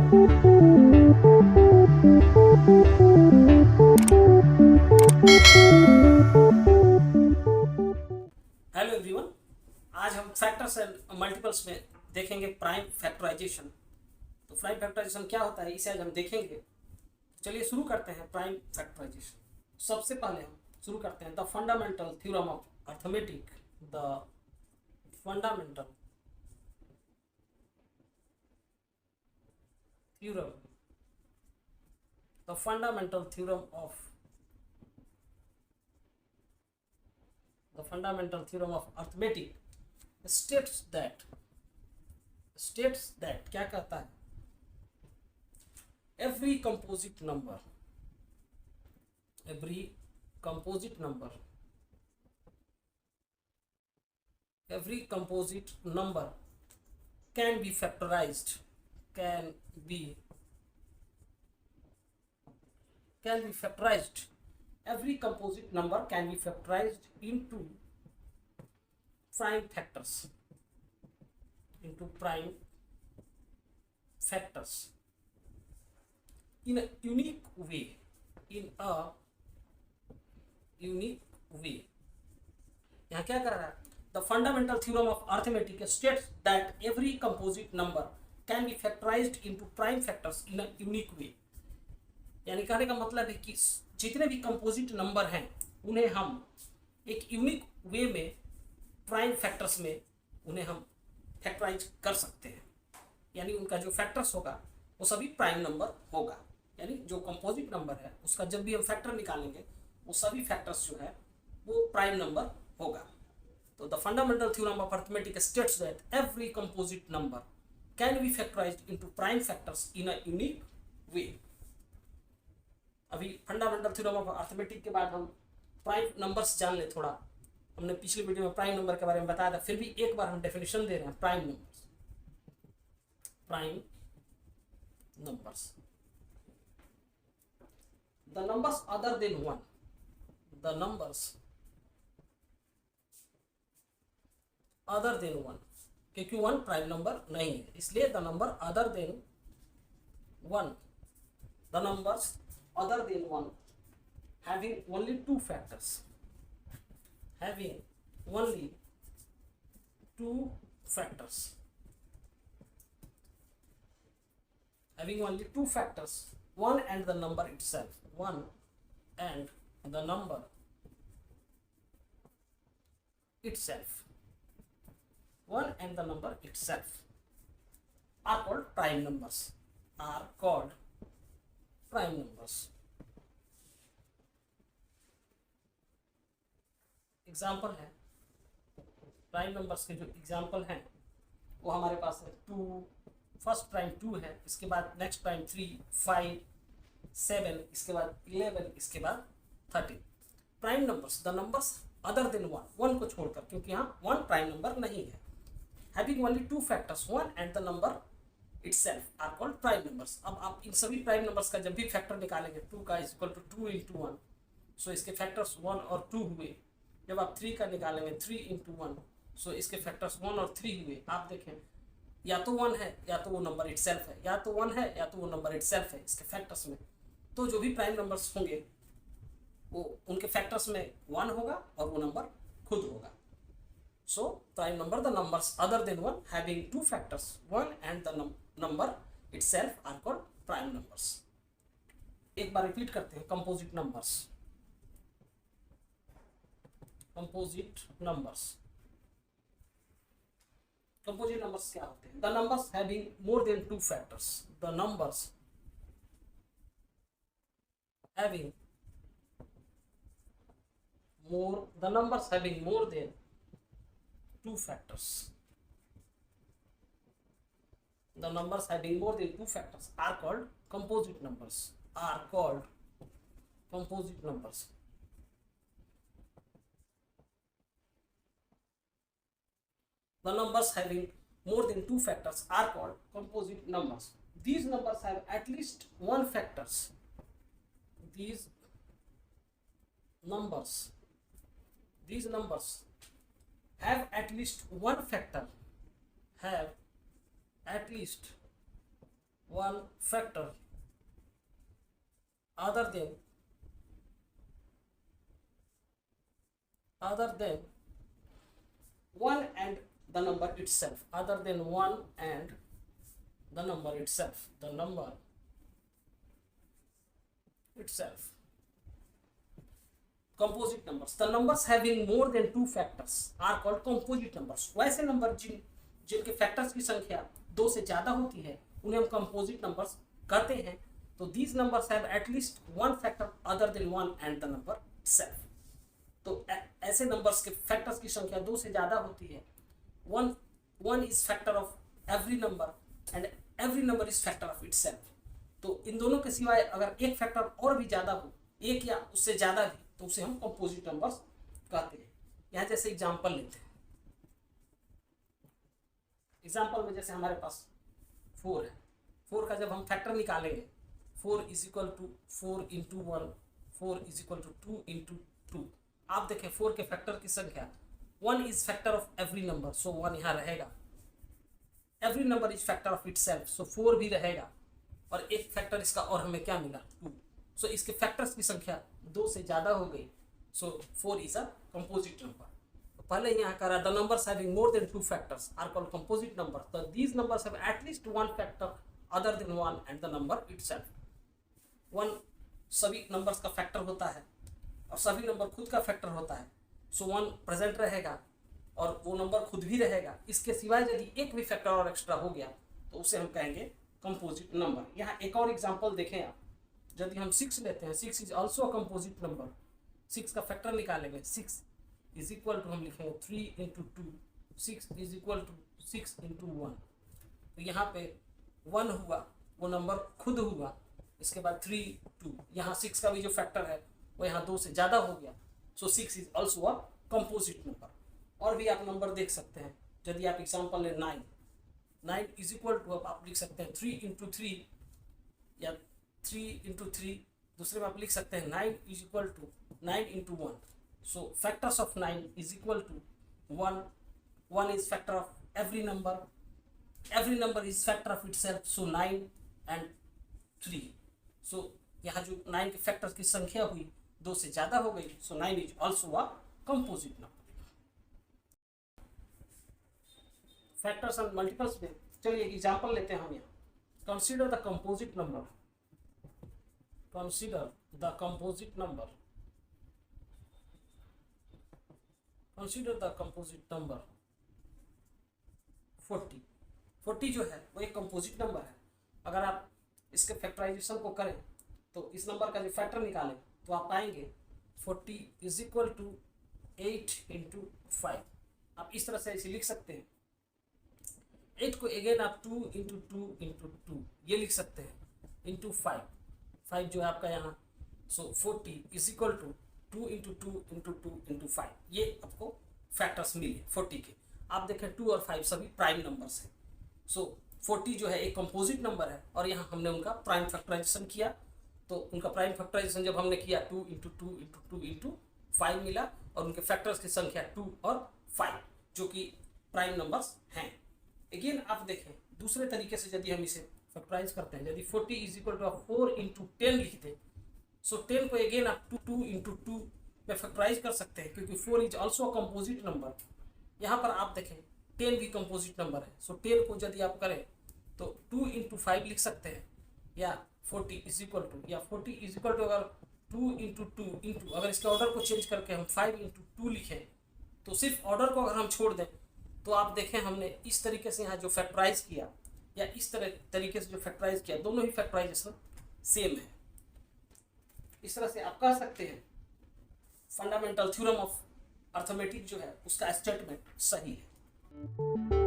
Hello everyone, आज हम factors and multiples में देखेंगे प्राइम फैक्टराइजेशन। तो प्राइम फैक्टराइजेशन क्या होता है इसे आज हम देखेंगे। चलिए शुरू करते हैं प्राइम फैक्टराइजेशन। सबसे पहले हम शुरू करते हैं the fundamental theorem of arithmetic. The fundamental theorem the fundamental theorem of the fundamental theorem of arithmetic states that क्या कहता है, every composite number every composite number can be factorized every composite number can be factorized into prime factors in a unique way यहाँ क्या कर रहा है, the fundamental theorem of arithmetic states that every composite number can be factorized into prime factors in a unique way। यानी कहने का मतलब है कि जितने भी कंपोजिट नंबर हैं उन्हें हम एक यूनिक वे में प्राइम फैक्टर्स में उन्हें हम फैक्टराइज कर सकते हैं। यानी उनका जो फैक्टर्स होगा वो सभी प्राइम नंबर होगा। यानी जो कंपोजिट नंबर है उसका जब भी हम फैक्टर निकालेंगे वो सभी फैक्टर्स जो है वो प्राइम नंबर होगा। तो the fundamental theorem of arithmetic states that every composite number can be factorised into prime factors in a unique way. अभी फंडामेंटल थ्योरम ऑफ अरिथमेटिक के बाद हम प्राइम नंबर्स जान ले थोड़ा। हमने पिछले वीडियो में प्राइम नंबर के बारे में बताया था, फिर भी एक बार हम डेफिनेशन दे रहे हैं prime numbers the numbers other than one, the numbers other than one, क्योंकि वन प्राइम नंबर नहीं है इसलिए the number other than one, the numbers other than one having only two factors, having only two factors one and the number itself, one and the number itself are called prime numbers, example है prime numbers के। जो example हैं वो हमारे पास है 2, first prime 2 है, इसके बाद नेक्स्ट प्राइम 3, 5, 7, इसके बाद 11, इसके बाद 13। Prime numbers the numbers other than one को छोड़कर, क्योंकि यहाँ वन प्राइम नंबर नहीं है। Having only two factors one and the number itself are called prime numbers. अब आप इन सभी प्राइम नंबर्स का जब भी फैक्टर निकालेंगे 2 का इज इक्वल टू 2 इंटू 1, सो इसके फैक्टर्स 1 और 2 हुए। जब आप 3 का निकालेंगे 3 इंटू 1, सो इसके फैक्टर्स 1 और 3 हुए। आप देखें या तो 1 है या तो वो नंबर इटसेल्फ है, या तो 1 है या तो वो नंबर इटसेल्फ है इसके फैक्टर्स में। तो जो भी प्राइम नंबर्स होंगे वो उनके फैक्टर्स में 1 होगा और वो नंबर खुद होगा। So prime number the numbers other than one having two factors one and the number itself are called prime numbers। एक बार रिपीट करते हैं कंपोजिट नंबर्स। कंपोजिट नंबर्स क्या होते हैं? The numbers having more then two factors, the numbers having more than two factors, the numbers having more than two factors are called composite numbers, the numbers having more than two factors are called composite numbers. These numbers have at least one factors. These numbers have at least one factor, one factor other than 1 and the number itself, other than 1 and the number itself, the number itself. Composite numbers, the numbers having more than 2 factors are called composite numbers. वैसे number जिनके factors की संख्या 2 से ज्यादा होती है उन्हें हम कंपोजिट नंबर्स कहते हैं. तो these numbers have at least one factor other than 1 and the number itself. तो ऐसे नंबर्स के फैक्टर्स की संख्या 2 से ज्यादा होती है. one is factor of every number and every number is factor of itself. तो इन दोनों के सिवाय अगर एक फैक्टर और भी ज्यादा हो, एक या उससे ज्यादा भी, तो उसे हम कंपोजिट नंबर्स कहते हैं. यहाँ जैसे एग्जांपल लेते हैं. एग्जांपल में जैसे हमारे पास 4 है. 4 का जब हम फैक्टर निकालेंगे 4 is equal to 4 into 1, 4 is equal to 2 into 2. आप देखें 4 के फैक्टर की संख्या 1 is factor of every number, so 1 यहाँ रहेगा. Every number is factor of itself, so 4 भी रहेगा. और एक फैक्टर इसका और हमें क्या मिला 2. सो इसके फैक्टर्स की संख्या 2 से ज्यादा हो गई, so 4 is a composite number. पहले यहाँ कह रहा the numbers having more than 2 factors are called composite number. तो these numbers have at least 1 factor other than 1 and the number itself. 1 सभी नंबर्स का फैक्टर होता है और सभी नंबर खुद का फैक्टर होता है. सो 1 प्रेजेंट रहेगा और वो नंबर खुद भी रहेगा. इसके सिवाय यदि एक भी फैक्टर और एक्स्ट्रा हो गया तो उसे हम कहेंगे कंपोजिट नंबर. यहाँ एक और एग्जांपल देखें आप. यदि हम 6 लेते हैं, 6 is also a composite number. 6 का फैक्टर निकालेंगे. 6 इज इक्वल टू हम लिखेंगे 3 into 2. 6 is equal to 6 into 1. तो यहाँ पे 1 हुआ, वो नंबर खुद हुआ. इसके बाद 3 2, यहाँ 6 का भी जो फैक्टर है वो यहाँ 2 से ज़्यादा हो गया. सो 6 is also a composite number. और भी आप नंबर देख सकते हैं. यदि आप एग्जाम्पल लें 9 इज इक्वल टू, आप लिख सकते हैं 3 इंटू 3 या 3 इंटू 3. दूसरे में आप लिख सकते हैं 9 is equal to 9 into 1. So factors of 9 is equal to 1. 1 is factor of every number is factor of itself. So 9 and 3. So यहाँ जो 9 के फैक्टर्स की संख्या हुई 2 से ज़्यादा हो गई. सो 9 is also a composite number. Factors and multiples में चलिए एग्जांपल लेते हैं हम यहाँ. Consider the composite number. Consider the composite number. Consider the composite number 40. 40 जो है वो एक कंपोजिट नंबर है. अगर आप इसके फैक्टराइजेशन को करें तो इस नंबर का जो फैक्टर निकालें तो आप पाएंगे 40 इज इक्वल टू 8 इंटू 5. आप इस तरह से इसे लिख सकते हैं. 8 को अगेन आप 2 इंटू 2 इंटू 2 ये लिख सकते हैं इंटू 5 जो है आपका यहाँ. So 40 is equal to 2 into 2 into 2 into 5. ये आपको फैक्टर्स मिले 40 के. आप देखें 2 और 5 सभी प्राइम नंबर्स हैं. सो 40 जो है एक कंपोजिट नंबर है और यहाँ हमने उनका प्राइम फैक्टराइजेशन किया. तो उनका प्राइम फैक्टराइजेशन जब हमने किया 2 इंटू 2 इंटू 2 इंटू 5 मिला और उनके फैक्टर्स की संख्या 2 और 5 जो कि प्राइम नंबर्स हैं. अगेन आप देखें दूसरे तरीके से यदि हम इसे फैक्टराइज करते हैं, यदि 40 इज इक्वल टू 4 इंटू 10 लिखते, सो 10 को अगेन आप 2 इंटू 2 में फैक्टराइज कर सकते हैं क्योंकि 4 इज ऑल्सो कंपोजिट नंबर. यहाँ पर आप देखें 10 भी कंपोजिट नंबर है. सो 10 को यदि आप करें तो 2 इंटू 5 लिख सकते हैं या 40 इज इक्वल टू, या 40 इज इक्वल टू अगर 2 इंटू 2 इंटू, अगर इसके ऑर्डर को चेंज करके हम 5 इंटू 2 लिखें तो सिर्फ ऑर्डर को अगर हम छोड़ दें तो आप देखें हमने इस तरीके से यहाँ जो फैक्टराइज किया या इस तरीके से जो फैक्टराइज किया दोनों ही फैक्टराइजेशन सेम है. इस तरह से आप कह सकते हैं फंडामेंटल थ्योरम ऑफ अर्थमेटिक जो है उसका स्टेटमेंट सही है.